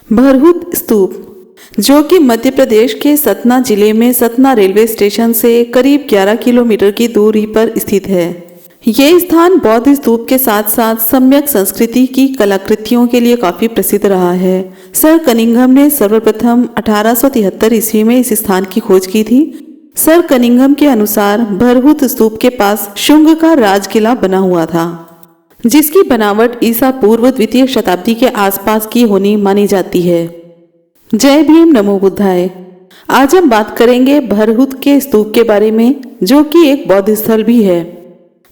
भरहुत स्तूप, जो कि मध्य प्रदेश के सतना जिले में सतना रेलवे स्टेशन से करीब 11 किलोमीटर की दूरी पर स्थित है। ये स्थान बौद्ध स्तूप के साथ साथ सम्यक संस्कृति की कलाकृतियों के लिए काफी प्रसिद्ध रहा है। सर कनिंघम ने सर्वप्रथम 1873 ईस्वी में इस स्थान की खोज की थी। सर कनिंघम के अनुसार भरहुत स्तूप के पास शुंग का राजकिला बना हुआ था, जिसकी बनावट ईसा पूर्व द्वितीय शताब्दी के आसपास की होनी मानी जाती है। जय भीम, नमो बुद्धाय। आज हम बात करेंगे भरहुत के स्तूप के बारे में, जो कि एक बौद्ध स्थल भी है।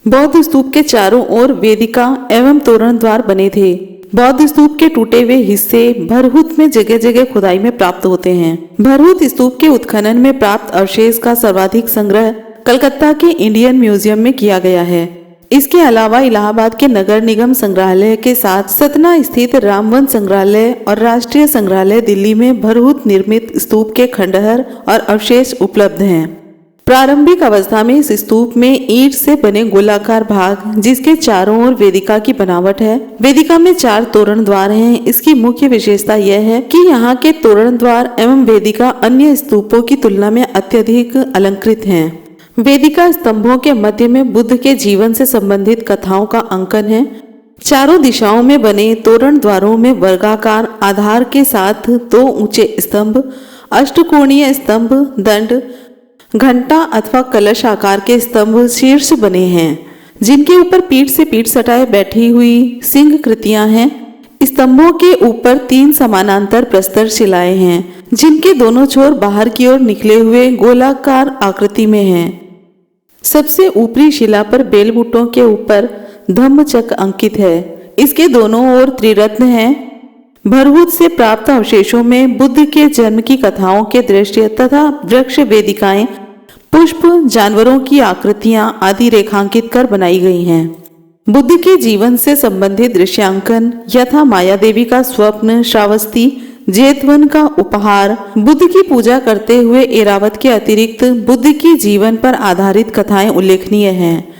बौद्ध स्तूप के चारों ओर वेदिका एवं तोरण द्वार बने थे। बौद्ध स्तूप के टूटे हुए हिस्से भरहुत में जगह जगह खुदाई में प्राप्त होते हैं। भरहुत स्तूप के उत्खनन में प्राप्त अवशेष का सर्वाधिक संग्रह कलकत्ता के इंडियन म्यूजियम में किया गया है। इसके अलावा इलाहाबाद के नगर निगम संग्रहालय के साथ सतना स्थित रामवन संग्रहालय और राष्ट्रीय संग्रहालय दिल्ली में भरहुत निर्मित स्तूप के खंडहर और अवशेष उपलब्ध हैं। प्रारंभिक अवस्था में इस स्तूप में ईंट से बने गोलाकार भाग, जिसके चारों ओर वेदिका की बनावट है। वेदिका में 4 तोरण द्वार हैं। इसकी मुख्य विशेषता यह है कि यहाँ के तोरण द्वार एवं वेदिका अन्य स्तूपों की तुलना में अत्यधिक अलंकृत हैं। वेदिका स्तंभों के मध्य में बुद्ध के जीवन से संबंधित कथाओं का अंकन है। चारों दिशाओं में बने तोरण द्वारों में वर्गाकार आधार के साथ 2 ऊंचे स्तंभ, अष्टकोणीय स्तंभ, दंड, घंटा अथवा कलश आकार के स्तंभ शीर्ष बने हैं, जिनके ऊपर पीठ से पीठ सटाए बैठी हुई सिंह कृतियां हैं। स्तंभों के ऊपर 3 समानांतर प्रस्तर शिलाएं हैं, जिनके दोनों छोर बाहर की ओर निकले हुए गोलाकार आकृति में हैं। सबसे ऊपरी शिला पर बेलबूटों के ऊपर धम्मचक्र अंकित है। इसके दोनों ओर त्रिरत्न हैं। भरहुत से प्राप्त अवशेषों में बुद्ध के जन्म की कथाओं के दृश्य तथा वृक्ष, वेदिकाएं, पुष्प, जानवरों की आकृतियां आदि रेखांकित कर बनाई गई हैं। बुद्ध के जीवन से संबंधित दृश्यांकन यथा माया देवी का स्वप्न, श्रावस्ती, जेतवन का उपहार, बुद्ध की पूजा करते हुए एरावत के अतिरिक्त बुद्ध की जीवन पर आधारित कथाएं उल्लेखनीय हैं,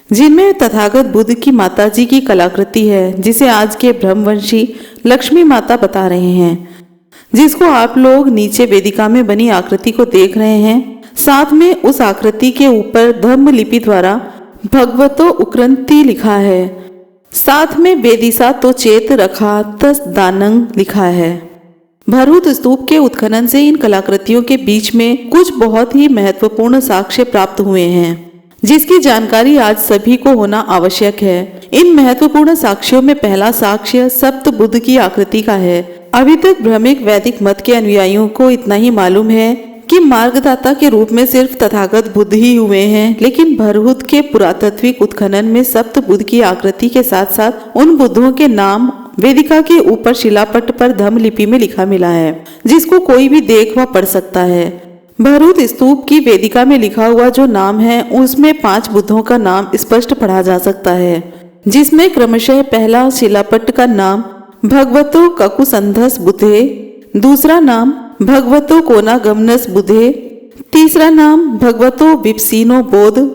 जिनमें तथागत बुद्ध की माताजी की कलाकृति है, जिसे आज के ब्रह्मवंशी लक्ष्मी माता बता रहे हैं, जिसको आप लोग नीचे वेदिका में बनी आकृति को देख रहे हैं। साथ में उस आकृति के ऊपर धम्म लिपि द्वारा भगवतो उक्रंती लिखा है। साथ में वेदिसा तो चेत रखा तस दानंग लिखा है। भरहुत स्तूप के उत्खनन से इन कलाकृतियों के बीच में कुछ बहुत ही महत्वपूर्ण साक्ष्य प्राप्त हुए हैं, जिसकी जानकारी आज सभी को होना आवश्यक है। इन महत्वपूर्ण साक्ष्यों में पहला साक्ष्य सप्त बुद्ध की आकृति का है। अभी तक भ्रमिक वैदिक मत के अनुयायियों को इतना ही मालूम है कि मार्गदाता के रूप में सिर्फ तथागत बुद्ध ही हुए हैं, लेकिन भरहुत के पुरातात्विक उत्खनन में सप्त बुद्ध की आकृति के साथ साथ उन बुद्धों के नाम वेदिका के ऊपर शिलापट पर धम्म लिपि में लिखा मिला है, जिसको कोई भी देख व पढ़ सकता है। भरहुत स्तूप की वेदिका में लिखा हुआ जो नाम है, उसमें 5 बुद्धों का नाम स्पष्ट पढ़ा जा सकता है, जिसमें क्रमशः पहला शिलापट का नाम भगवतो ककुसंधस बुद्धे, दूसरा नाम भगवतो कोनागमनस बुद्धे, तीसरा नाम भगवतो विपसीनो बोध,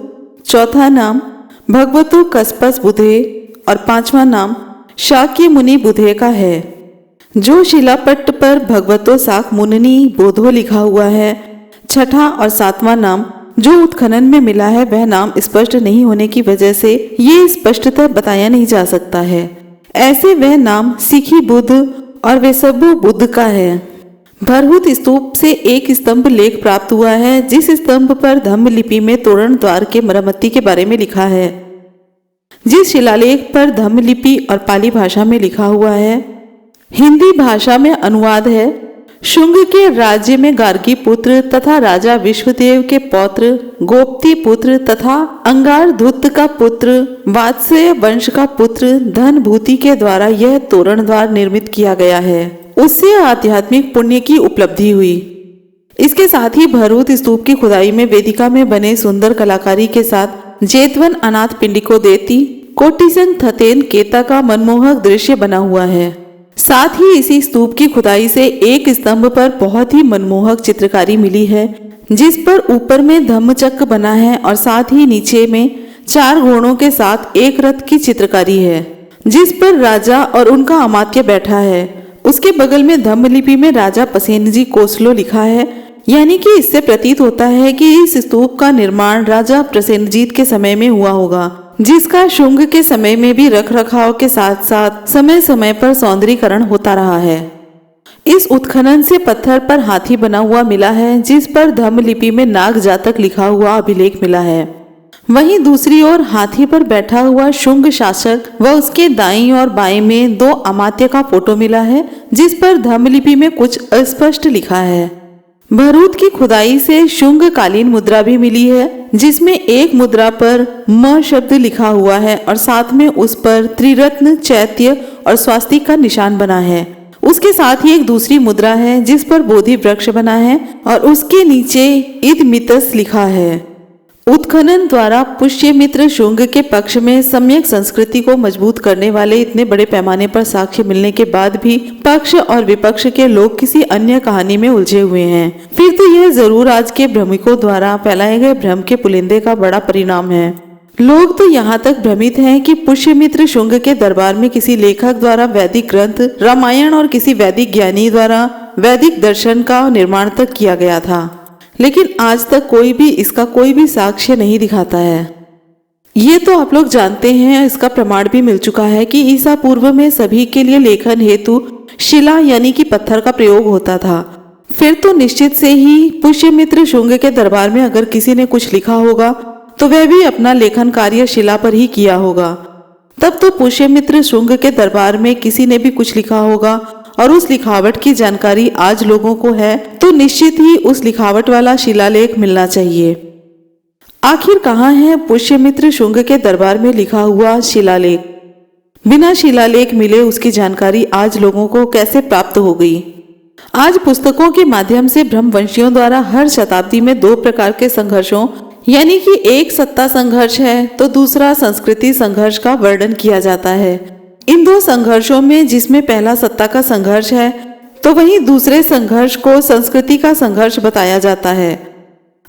चौथा नाम भगवतो कस्पस बुद्धे और 5वां नाम शाक्य मुनि बुद्धे का है। जो शिलापट पर भगवतो शाक मुनि बोधो लिखा हुआ है, 6ठा और 7वां नाम जो उत्खनन में मिला है, वह नाम स्पष्ट नहीं होने की वजह से ये स्पष्टतः बताया नहीं जा सकता है। ऐसे वह नाम सिखी बुद्ध और वेसबु बुद्ध का है। भरहुत स्तूप से एक स्तंभ लेख प्राप्त हुआ है, जिस स्तंभ पर धम्म लिपि में तोरण द्वार के मरम्मति के बारे में लिखा है। जिस शिलालेख पर धम्म लिपि और पाली भाषा में लिखा हुआ है, हिंदी भाषा में अनुवाद है। शुंग के राज्य में गार्गी पुत्र तथा राजा विश्वदेव के पौत्र, गोप्ती पुत्र तथा अंगारधुत का पुत्र, वात्स्य वंश का पुत्र धनभूति के द्वारा यह तोरण द्वार निर्मित किया गया है। उससे आध्यात्मिक पुण्य की उपलब्धि हुई। इसके साथ ही भरहुत स्तूप की खुदाई में वेदिका में बने सुंदर कलाकारी के साथ जेतवन अनाथ पिंडिको देती कोटिसंग थतेन केता का मनमोहक दृश्य बना हुआ है। साथ ही इसी स्तूप की खुदाई से एक स्तंभ पर बहुत ही मनमोहक चित्रकारी मिली है, जिस पर ऊपर में धम्मचक्र बना है और साथ ही नीचे में 4 घोड़ों के साथ एक रथ की चित्रकारी है, जिस पर राजा और उनका अमात्य बैठा है। उसके बगल में धम्म लिपि में राजा पसेनजी कोसलो लिखा है, यानी कि इससे प्रतीत होता है कि इस स्तूप का निर्माण राजा प्रसेनजीत के समय में हुआ होगा, जिसका शुंग के समय में भी रख रखाव के साथ साथ समय समय पर सौंदर्यीकरण होता रहा है। इस उत्खनन से पत्थर पर हाथी बना हुआ मिला है, जिस पर धम्म लिपि में नाग जातक लिखा हुआ अभिलेख मिला है। वहीं दूसरी ओर हाथी पर बैठा हुआ शुंग शासक व उसके दाईं और बाएं में 2 अमात्य का फोटो मिला है, जिस पर धम्म लिपि में कुछ अस्पष्ट लिखा है। भरूच की खुदाई से शुंग कालीन मुद्रा भी मिली है, जिसमें एक मुद्रा पर म शब्द लिखा हुआ है और साथ में उस पर त्रिरत्न, चैत्य और स्वास्तिक का निशान बना है। उसके साथ ही एक दूसरी मुद्रा है जिस पर बोधि वृक्ष बना है और उसके नीचे इद मितस लिखा है। उत्खनन द्वारा पुष्यमित्र शुंग के पक्ष में सम्यक संस्कृति को मजबूत करने वाले इतने बड़े पैमाने पर साक्ष्य मिलने के बाद भी पक्ष और विपक्ष के लोग किसी अन्य कहानी में उलझे हुए हैं, फिर तो यह जरूर आज के भ्रमिकों द्वारा फैलाए गए भ्रम के पुलिंदे का बड़ा परिणाम है। लोग तो यहाँ तक भ्रमित हैं कि पुष्यमित्र शुंग के दरबार में किसी लेखक द्वारा वैदिक ग्रंथ रामायण और किसी वैदिक ज्ञानी द्वारा वैदिक दर्शन का निर्माण तक किया गया था, लेकिन आज तक कोई भी इसका कोई भी साक्ष्य नहीं दिखाता है। ये तो आप लोग जानते हैं, इसका प्रमाण भी मिल चुका है कि ईसा पूर्व में सभी के लिए लेखन हेतु शिला यानी कि पत्थर का प्रयोग होता था। फिर तो निश्चित से ही पुष्यमित्र शुंग के दरबार में अगर किसी ने कुछ लिखा होगा तो वह भी अपना लेखन कार्य शिला पर ही किया होगा। तब तो पुष्यमित्र शुंग के दरबार में किसी ने भी कुछ लिखा होगा और उस लिखावट की जानकारी आज लोगों को है, तो निश्चित ही उस लिखावट वाला शिलालेख मिलना चाहिए। आखिर कहाँ है पुष्यमित्र शुंग के दरबार में लिखा हुआ शिलालेख? बिना शिलालेख मिले उसकी जानकारी आज लोगों को कैसे प्राप्त हो गई? आज पुस्तकों के माध्यम से ब्रह्मवंशियों द्वारा हर शताब्दी में 2 प्रकार के संघर्षों यानी कि एक सत्ता संघर्ष है तो दूसरा संस्कृति संघर्ष का वर्णन किया जाता है। इन 2 संघर्षों में जिसमें पहला सत्ता का संघर्ष है तो वहीं दूसरे संघर्ष को संस्कृति का संघर्ष बताया जाता है।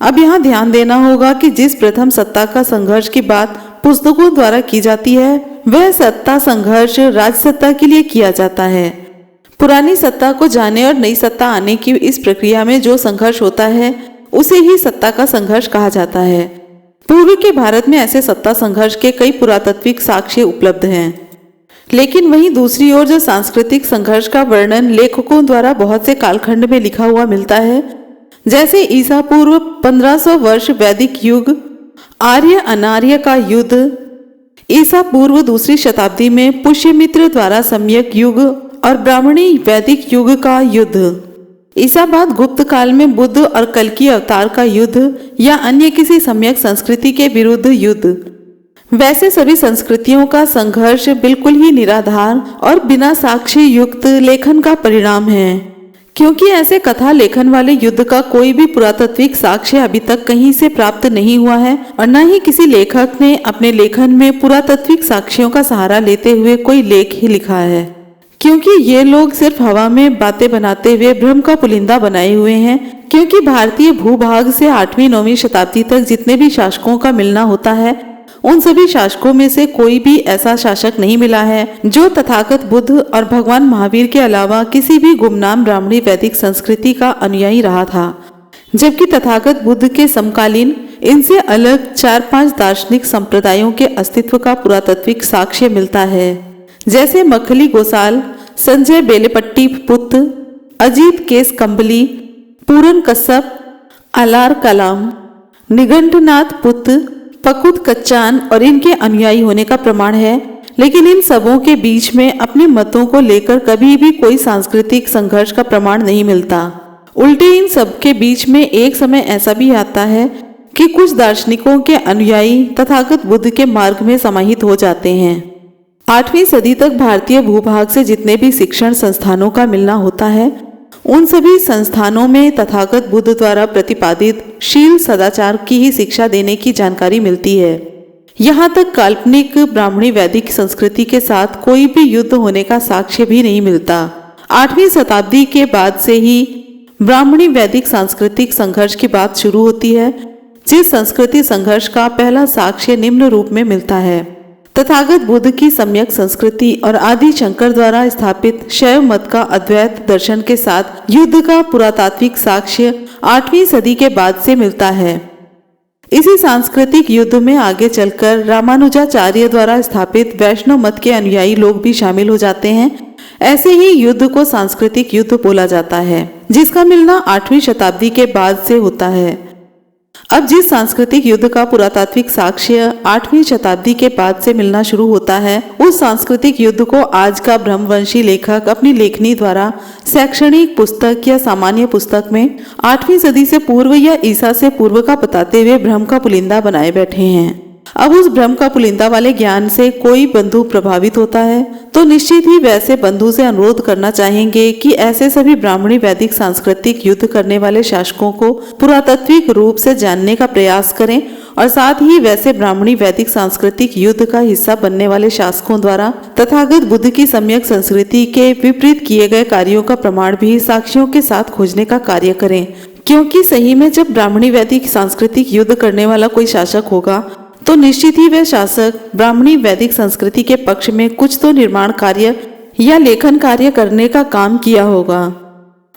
अब यहाँ ध्यान देना होगा कि जिस प्रथम सत्ता का संघर्ष की बात पुस्तकों द्वारा की जाती है वह सत्ता संघर्ष राजसत्ता के लिए किया जाता है। पुरानी सत्ता को जाने और नई सत्ता आने की इस प्रक्रिया में जो संघर्ष होता है उसे ही सत्ता का संघर्ष कहा जाता है। पूर्व के भारत में ऐसे सत्ता संघर्ष के कई पुरातात्विक साक्ष्य उपलब्ध हैं, लेकिन वहीं दूसरी ओर जो सांस्कृतिक संघर्ष का वर्णन लेखकों द्वारा बहुत से कालखंड में लिखा हुआ मिलता है, जैसे ईसा पूर्व 1500 वर्ष वैदिक युग, आर्य अनार्य का युद्ध, ईसा पूर्व 2री शताब्दी में पुष्यमित्र द्वारा सम्यक युग और ब्राह्मणी वैदिक युग का युद्ध, ईसा बाद गुप्त काल में बुद्ध और कल्कि अवतार का युद्ध या अन्य किसी सम्यक संस्कृति के विरुद्ध युद्ध। वैसे सभी संस्कृतियों का संघर्ष बिल्कुल ही निराधार और बिना साक्ष्य युक्त लेखन का परिणाम है, क्योंकि ऐसे कथा लेखन वाले युद्ध का कोई भी पुरातात्विक साक्ष्य अभी तक कहीं से प्राप्त नहीं हुआ है और न ही किसी लेखक ने अपने लेखन में पुरातात्विक साक्ष्यों का सहारा लेते हुए कोई लेख ही लिखा है, क्योंकि ये लोग सिर्फ हवा में बातें बनाते हुए भ्रम का पुलिंदा बनाए हुए हैं। क्योंकि भारतीय भूभाग से 8वीं-9वीं शताब्दी तक जितने भी शासकों का मिलना होता है उन सभी शासकों में से कोई भी ऐसा शासक नहीं मिला है जो तथागत बुद्ध और भगवान महावीर के अलावा किसी भी गुमनाम ब्राह्मणी वैदिक संस्कृति का अनुयायी रहा था, जबकि तथागत बुद्ध के समकालीन इनसे अलग 4-5 दार्शनिक संप्रदायों के अस्तित्व का पुरातात्विक साक्ष्य मिलता है, जैसे मखली गोसाल, संजय बेलेपट्टी पुत्र, अजीत केस कंबली, पूरन कश्यप, अलार कलाम, निगंठनाथ पुत्र, पकुत कच्चान और इनके अनुयायी होने का प्रमाण है। लेकिन इन सबों के बीच में अपने मतों को लेकर कभी भी कोई सांस्कृतिक संघर्ष का प्रमाण नहीं मिलता। उल्टे इन सब के बीच में एक समय ऐसा भी आता है कि कुछ दार्शनिकों के अनुयायी तथागत बुद्ध के मार्ग में समाहित हो जाते हैं। 8वीं सदी तक भारतीय भूभाग से जितने भी शिक्षण संस्थानों का मिलना होता है उन सभी संस्थानों में तथागत बुद्ध द्वारा प्रतिपादित शील सदाचार की ही शिक्षा देने की जानकारी मिलती है। यहाँ तक काल्पनिक ब्राह्मणी वैदिक संस्कृति के साथ कोई भी युद्ध होने का साक्ष्य भी नहीं मिलता। 8वीं शताब्दी के बाद से ही ब्राह्मणी वैदिक सांस्कृतिक संघर्ष की बात शुरू होती है, जिस संस्कृति संघर्ष का पहला साक्ष्य निम्न रूप में मिलता है। तथागत बुद्ध की सम्यक संस्कृति और आदि शंकर द्वारा स्थापित शैव मत का अद्वैत दर्शन के साथ युद्ध का पुरातात्विक साक्ष्य 8वीं सदी के बाद से मिलता है। इसी सांस्कृतिक युद्ध में आगे चलकर रामानुजाचार्य द्वारा स्थापित वैष्णव मत के अनुयायी लोग भी शामिल हो जाते हैं। ऐसे ही युद्ध को सांस्कृतिक युद्ध बोला जाता है, जिसका मिलना 8वीं शताब्दी के बाद से होता है। अब जिस सांस्कृतिक युद्ध का पुरातात्विक साक्ष्य 8वीं शताब्दी के बाद से मिलना शुरू होता है, उस सांस्कृतिक युद्ध को आज का ब्रह्मवंशी लेखक अपनी लेखनी द्वारा शैक्षणिक पुस्तक या सामान्य पुस्तक में 8वीं सदी से पूर्व या ईसा से पूर्व का बताते हुए भ्रम का पुलिंदा बनाए बैठे हैं। अब उस भ्रम का पुलिंदा वाले ज्ञान से कोई बंधु प्रभावित होता है तो निश्चित ही वैसे बंधु से अनुरोध करना चाहेंगे कि ऐसे सभी ब्राह्मणी वैदिक सांस्कृतिक युद्ध करने वाले शासकों को पुरातात्विक रूप से जानने का प्रयास करें और साथ ही वैसे ब्राह्मणी वैदिक सांस्कृतिक युद्ध का हिस्सा बनने वाले शासकों द्वारा तथागत बुद्ध की सम्यक संस्कृति के विपरीत किए गए कार्यों का प्रमाण भी साक्ष्यों के साथ खोजने का कार्य करें, क्योंकि सही में जब ब्राह्मणी वैदिक सांस्कृतिक युद्ध करने वाला कोई शासक होगा तो निश्चित ही वह शासक ब्राह्मणी वैदिक संस्कृति के पक्ष में कुछ तो निर्माण कार्य या लेखन कार्य करने का काम किया होगा।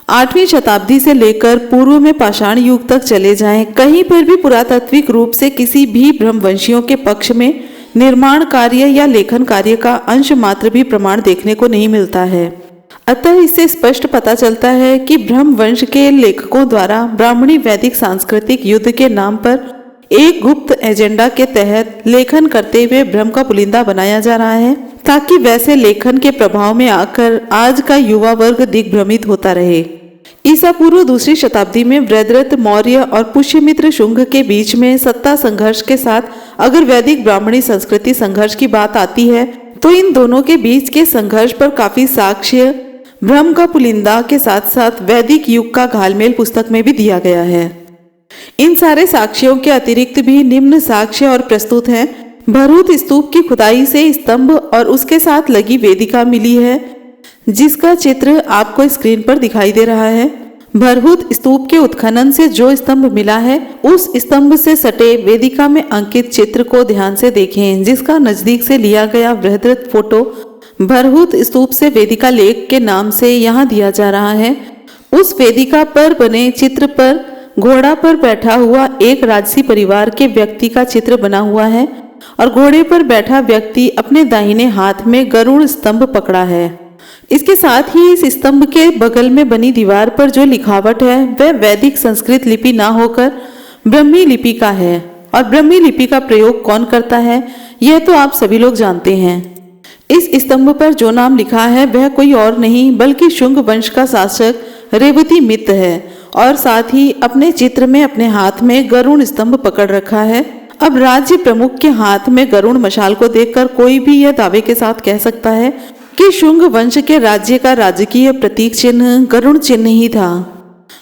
8वीं शताब्दी से लेकर पूर्व में पाषाण युग तक चले जाएं, कहीं पर भी पुरातात्विक रूप से किसी भी ब्रह्मवंशियों के पक्ष में निर्माण कार्य या लेखन कार्य का अंश मात्र भी प्रमाण देखने को नहीं मिलता है। अतः इससे स्पष्ट पता चलता है कि ब्रह्मवंश के लेखकों द्वारा ब्राह्मणी वैदिक सांस्कृतिक युद्ध के नाम पर एक गुप्त एजेंडा के तहत लेखन करते हुए भ्रम का पुलिंदा बनाया जा रहा है, ताकि वैसे लेखन के प्रभाव में आकर आज का युवा वर्ग दिग्भ्रमित होता रहे। ईसा पूर्व 2री शताब्दी में वृद्धरथ मौर्य और पुष्यमित्र शुंग के बीच में सत्ता संघर्ष के साथ अगर वैदिक ब्राह्मणी संस्कृति संघर्ष की बात आती है तो इन दोनों के बीच के संघर्ष पर काफी साक्ष्य भ्रम का पुलिंदा के साथ साथ वैदिक युग का घालमेल पुस्तक में भी दिया गया है। इन सारे साक्ष्यों के अतिरिक्त भी निम्न साक्ष्य और प्रस्तुत हैं। भरूत स्तूप की खुदाई से स्तंभ और उसके साथ लगी वेदिका मिली है, जिसका चित्र आपको स्क्रीन पर दिखाई दे रहा है। भरहुत स्तूप के उत्खनन से जो स्तंभ मिला है, उस स्तंभ से सटे वेदिका में अंकित चित्र को ध्यान से देखें, जिसका नजदीक से लिया गया वृहदृत फोटो भरहुत स्तूप से वेदिका लेख के नाम से यहाँ दिया जा रहा है। उस वेदिका पर बने चित्र पर घोड़ा पर बैठा हुआ एक राजसी परिवार के व्यक्ति का चित्र बना हुआ है और घोड़े पर बैठा व्यक्ति अपने दाहिने हाथ में गरुड़ स्तंभ पकड़ा है। इसके साथ ही इस स्तंभ के बगल में बनी दीवार पर जो लिखावट है वह वैदिक संस्कृत लिपि ना होकर ब्रह्मी लिपि का है। और ब्रह्मी लिपि का प्रयोग कौन करता है यह तो आप सभी लोग जानते हैं। इस स्तंभ पर जो नाम लिखा है वह कोई और नहीं बल्कि शुंग वंश का शासक रेवती मित्र है और साथ ही अपने चित्र में अपने हाथ में गरुड़ स्तंभ पकड़ रखा है। अब राज्य प्रमुख के हाथ में गरुड़ मशाल को देखकर कोई भी यह दावे के साथ कह सकता है कि शुंग वंश के राज्य का राजकीय प्रतीक चिन्ह गरुड़ चिन्ह ही था।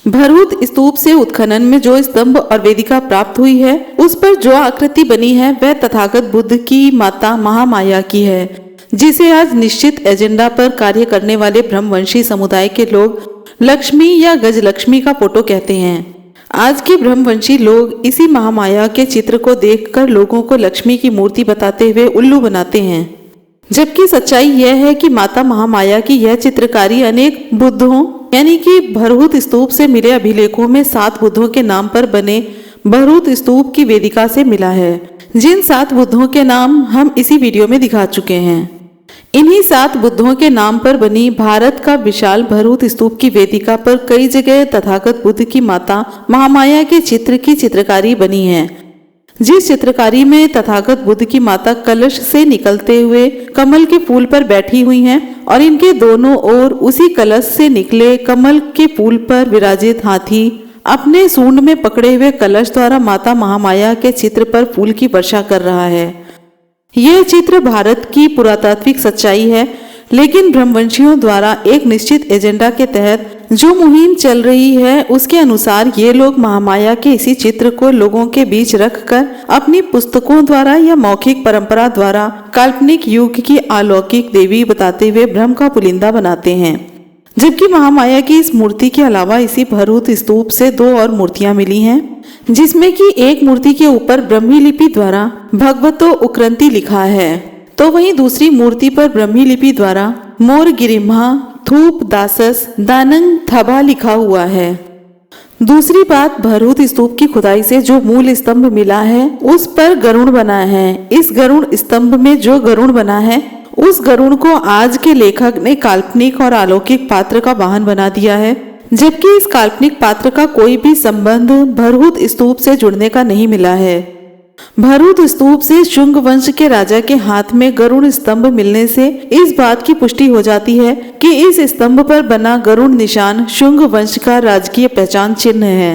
भरूत स्तूप से उत्खनन में जो स्तंभ और वेदिका प्राप्त हुई है, उस पर जो आकृति बनी है वह तथागत बुद्ध की माता महामाया की है, जिसे आज निश्चित एजेंडा पर कार्य करने वाले ब्रह्मवंशी समुदाय के लोग लक्ष्मी या गजलक्ष्मी का फोटो कहते हैं। आज के ब्रह्मवंशी लोग इसी महामाया के चित्र को देखकर लोगों को लक्ष्मी की मूर्ति बताते हुए उल्लू बनाते हैं, जबकि सच्चाई यह है कि माता महामाया की यह चित्रकारी अनेक बुद्धों यानी कि भरहुत स्तूप से मिले अभिलेखों में 7 बुद्धों के नाम पर बने भरहुत स्तूप की वेदिका से मिला है, जिन 7 बुद्धों के नाम हम इसी वीडियो में दिखा चुके हैं। इन्हीं 7 बुद्धों के नाम पर बनी भारत का विशाल भरूत स्तूप की वेदिका पर कई जगह तथागत बुद्ध की माता महामाया के चित्र की चित्रकारी बनी है, जिस चित्रकारी में तथागत बुद्ध की माता कलश से निकलते हुए कमल के फूल पर बैठी हुई हैं और इनके दोनों ओर उसी कलश से निकले कमल के फूल पर विराजित हाथी अपने सूंड में पकड़े हुए कलश द्वारा माता महामाया के चित्र पर फूल की वर्षा कर रहा है। यह चित्र भारत की पुरातात्विक सच्चाई है, लेकिन ब्रह्मवंशियों द्वारा एक निश्चित एजेंडा के तहत जो मुहिम चल रही है उसके अनुसार ये लोग महामाया के इसी चित्र को लोगों के बीच रखकर अपनी पुस्तकों द्वारा या मौखिक परंपरा द्वारा काल्पनिक युग की अलौकिक देवी बताते हुए भ्रम का पुलिंदा बनाते हैं। जबकि महामाया की इस मूर्ति के अलावा इसी भरूत स्तूप से 2 और मूर्तियां मिली हैं, जिसमें कि एक मूर्ति के ऊपर ब्रह्मी लिपि द्वारा भगवतो उक्रांति लिखा है, तो वहीं दूसरी मूर्ति पर ब्रह्मी लिपि द्वारा मोर गिरिम्हा थूप दासस दानंग थबा लिखा हुआ है। दूसरी बात, भरहुत स्तूप की खुदाई से जो मूल स्तंभ मिला है उस पर गरुड़ बना है। इस गरुड़ स्तंभ में जो गरुड़ बना है उस गरुड़ को आज के लेखक ने काल्पनिक और अलौकिक पात्र का वाहन बना दिया है, जबकि इस काल्पनिक पात्र का कोई भी संबंध भरहुत स्तूप से जुड़ने का नहीं मिला है। भरहुत स्तूप से शुंग वंश के राजा के हाथ में गरुड़ स्तंभ मिलने से इस बात की पुष्टि हो जाती है कि इस स्तंभ पर बना गरुड़ निशान शुंग वंश का राजकीय पहचान चिन्ह है।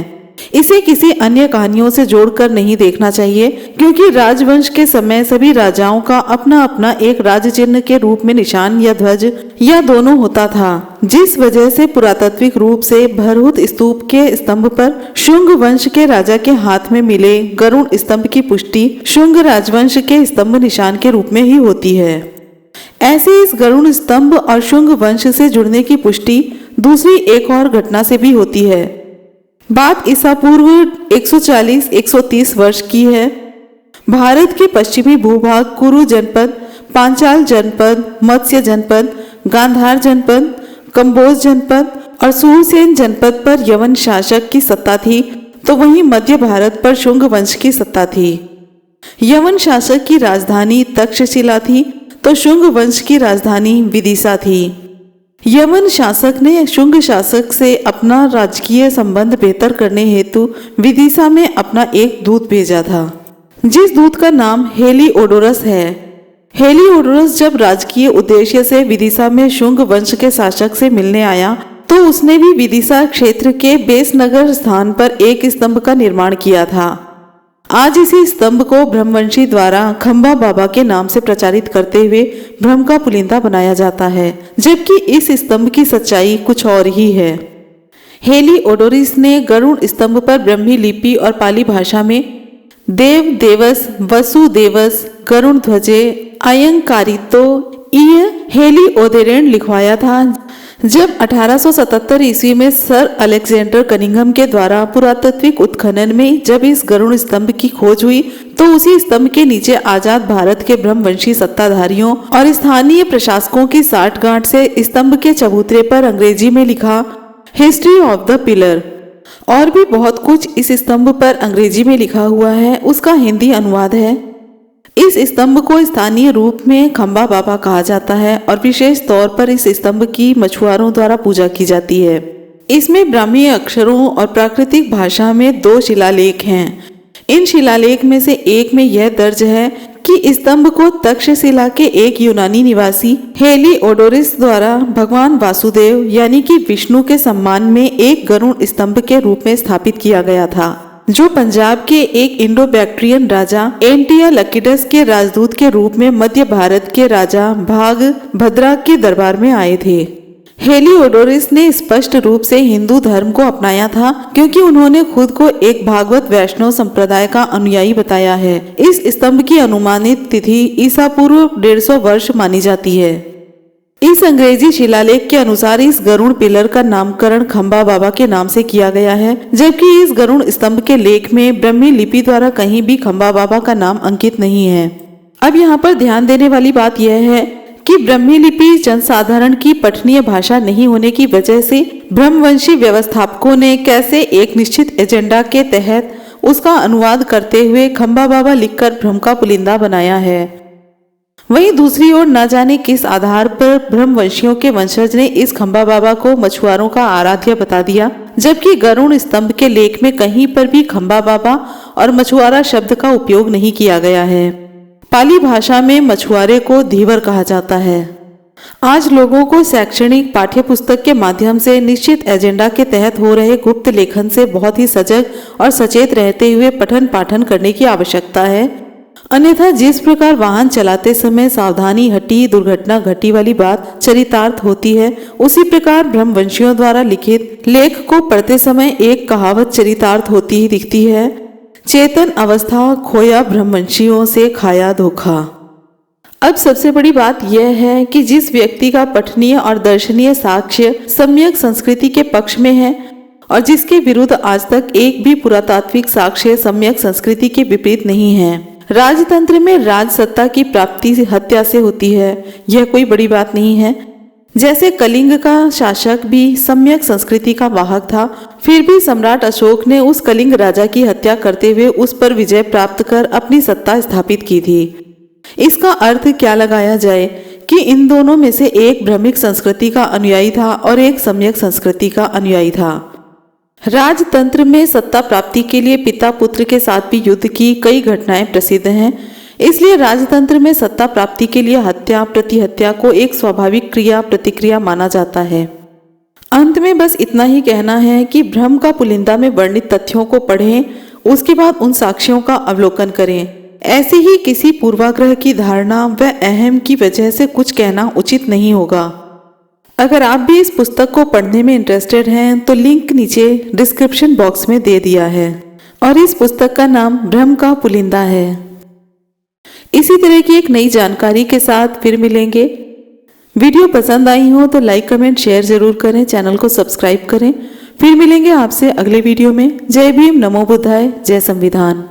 इसे किसी अन्य कहानियों से जोड़कर नहीं देखना चाहिए, क्योंकि राजवंश के समय सभी राजाओं का अपना अपना एक राज चिन्ह के रूप में निशान या ध्वज या दोनों होता था, जिस वजह से पुरातात्विक रूप से भरहुत स्तूप के स्तंभ पर शुंग वंश के राजा के हाथ में मिले गरुड़ स्तंभ की पुष्टि शुंग राजवंश के स्तंभ निशान के रूप में ही होती है। ऐसे इस गरुड़ स्तंभ और शुंग वंश से जुड़ने की पुष्टि दूसरी एक और घटना से भी होती है। बात ईसा पूर्व 140-130 वर्ष की है। भारत के पश्चिमी भूभाग कुरु जनपद, पांचाल जनपद, मत्स्य जनपद, गांधार जनपद, कंबोज जनपद और सूरसेन जनपद पर यवन शासक की सत्ता थी, तो वहीं मध्य भारत पर शुंग वंश की सत्ता थी। यवन शासक की राजधानी तक्षशिला थी, तो शुंग वंश की राजधानी विदिशा थी। यवन शासक ने शुंग शासक से अपना राजकीय संबंध बेहतर करने हेतु विदिशा में अपना एक दूत भेजा था, जिस दूत का नाम हेलिओडोरस है। हेलिओडोरस जब राजकीय उद्देश्य से विदिशा में शुंग वंश के शासक से मिलने आया, तो उसने भी विदिशा क्षेत्र के बेसनगर स्थान पर एक स्तंभ का निर्माण किया था। आज इसी स्तंभ को ब्रह्मवंशी द्वारा खंबा बाबा के नाम से प्रचारित करते हुए ब्रह्म का पुलिंदा बनाया जाता है, जबकि इस स्तंभ की सच्चाई कुछ और ही है। हेलिओडोरस ने गरुड़ स्तंभ पर ब्रह्मी लिपि और पाली भाषा में देव देवस वसुदेवस गरुड़ ध्वजे अयंकारितो इय हेलिओदेरेन लिखवाया था। जब 1877 ईस्वी में सर अलेक्जेंडर कनिंघम के द्वारा पुरातात्विक उत्खनन में जब इस गरुड़ स्तंभ की खोज हुई, तो उसी स्तंभ के नीचे आजाद भारत के ब्रह्मवंशी सत्ताधारियों और स्थानीय प्रशासकों की साठगांठ से स्तंभ के चबूतरे पर अंग्रेजी में लिखा हिस्ट्री ऑफ द पिलर और भी बहुत कुछ इस स्तंभ पर अंग्रेजी में लिखा हुआ है, उसका हिंदी अनुवाद है। इस स्तंभ को स्थानीय रूप में खंबा बाबा कहा जाता है और विशेष तौर पर इस स्तंभ की मछुआरों द्वारा पूजा की जाती है। इसमें ब्राह्मी अक्षरों और प्राकृतिक भाषा में 2 शिलालेख हैं। इन शिलालेख में से एक में यह दर्ज है कि स्तंभ को तक्षशिला के एक यूनानी निवासी हेलिओडोरस द्वारा भगवान वासुदेव यानी कि विष्णु के सम्मान में एक गरुड़ स्तंभ के रूप में स्थापित किया गया था, जो पंजाब के एक इंडो बैक्ट्रियन राजा एंटियालकिडस के राजदूत के रूप में मध्य भारत के राजा भाग भद्रा के दरबार में आए थे। हेलिओडोरस ने स्पष्ट रूप से हिंदू धर्म को अपनाया था, क्योंकि उन्होंने खुद को एक भागवत वैष्णव संप्रदाय का अनुयायी बताया है। इस स्तंभ की अनुमानित तिथि ईसा पूर्व 150 वर्ष मानी जाती है। इस अंग्रेजी शिलालेख के अनुसार इस गरुड़ पिलर का नामकरण खंबा बाबा के नाम से किया गया है, जबकि इस गरुड़ स्तंभ के लेख में ब्रह्मी लिपि द्वारा कहीं भी खंबा बाबा का नाम अंकित नहीं है। अब यहाँ पर ध्यान देने वाली बात यह है कि ब्रह्मी लिपि जनसाधारण की पठनीय भाषा नहीं होने की वजह से ब्रह्मवंशी व्यवस्थापकों ने कैसे एक निश्चित एजेंडा के तहत उसका अनुवाद करते हुए खंबा बाबा लिखकर ब्रह्म का पुलिंदा बनाया है। वहीं दूसरी ओर न जाने किस आधार पर ब्रह्मवंशियों के वंशज ने इस खंबा बाबा को मछुआरों का आराध्य बता दिया, जबकि गरुड़ स्तंभ के लेख में कहीं पर भी खंबा बाबा और मछुआरा शब्द का उपयोग नहीं किया गया है। पाली भाषा में मछुआरे को धीवर कहा जाता है। आज लोगों को शैक्षणिक पाठ्य पुस्तक के माध्यम से निश्चित एजेंडा के तहत हो रहे गुप्त लेखन से बहुत ही सजग और सचेत रहते हुए पठन पाठन करने की आवश्यकता है। अन्यथा जिस प्रकार वाहन चलाते समय सावधानी हटी दुर्घटना घटी वाली बात चरितार्थ होती है, उसी प्रकार ब्रह्मवंशियों द्वारा लिखित लेख को पढ़ते समय एक कहावत चरितार्थ होती ही दिखती है, चेतन अवस्था खोया ब्रह्मवंशियों से खाया धोखा। अब सबसे बड़ी बात यह है कि जिस व्यक्ति का पठनीय और दर्शनीय साक्ष्य सम्यक संस्कृति के पक्ष में है और जिसके विरुद्ध आज तक एक भी पुरातात्विक साक्ष्य सम्यक संस्कृति के विपरीत नहीं है, राजतंत्र में राज सत्ता की प्राप्ति हत्या से होती है, यह कोई बड़ी बात नहीं है। जैसे कलिंग का शासक भी सम्यक संस्कृति का वाहक था, फिर भी सम्राट अशोक ने उस कलिंग राजा की हत्या करते हुए उस पर विजय प्राप्त कर अपनी सत्ता स्थापित की थी। इसका अर्थ क्या लगाया जाए कि इन दोनों में से एक भ्रमिक संस्कृति का अनुयायी था और एक सम्यक संस्कृति का अनुयायी था। राजतंत्र में सत्ता प्राप्ति के लिए पिता पुत्र के साथ भी युद्ध की कई घटनाएं प्रसिद्ध हैं। इसलिए राजतंत्र में सत्ता प्राप्ति के लिए हत्या प्रतिहत्या को एक स्वाभाविक क्रिया प्रतिक्रिया माना जाता है। अंत में बस इतना ही कहना है कि भ्रम का पुलिंदा में वर्णित तथ्यों को पढ़ें, उसके बाद उन साक्ष्यों का अवलोकन करें। ऐसे ही किसी पूर्वाग्रह की धारणा व अहम की वजह से कुछ कहना उचित नहीं होगा। अगर आप भी इस पुस्तक को पढ़ने में इंटरेस्टेड हैं तो लिंक नीचे डिस्क्रिप्शन बॉक्स में दे दिया है और इस पुस्तक का नाम भ्रम का पुलिंदा है। इसी तरह की एक नई जानकारी के साथ फिर मिलेंगे। वीडियो पसंद आई हो तो लाइक कमेंट शेयर जरूर करें, चैनल को सब्सक्राइब करें। फिर मिलेंगे आपसे अगले वीडियो में। जय भीम, नमो बुद्धाय, जय संविधान।